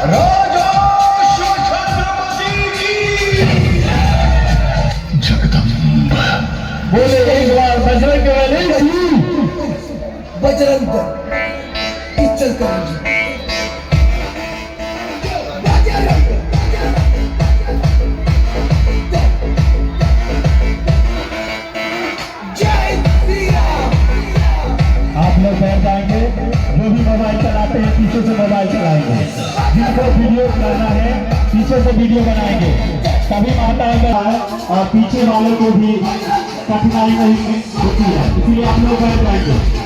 राजा छत्रपति की जगदंब बोले एक बार बजरंग बली बजरंग इचलकरंजी आप लोग बैठ जाएंगे। जो भी मोबाइल चलाते हैं पीछे से मोबाइल चलाएंगे। जिनको वीडियो बनाना है पीछे से वीडियो बनाएंगे। सभी माताएं का और पीछे वालों को भी कठिनाई नहीं होती है, इसलिए आप लोग बैठ जाएंगे।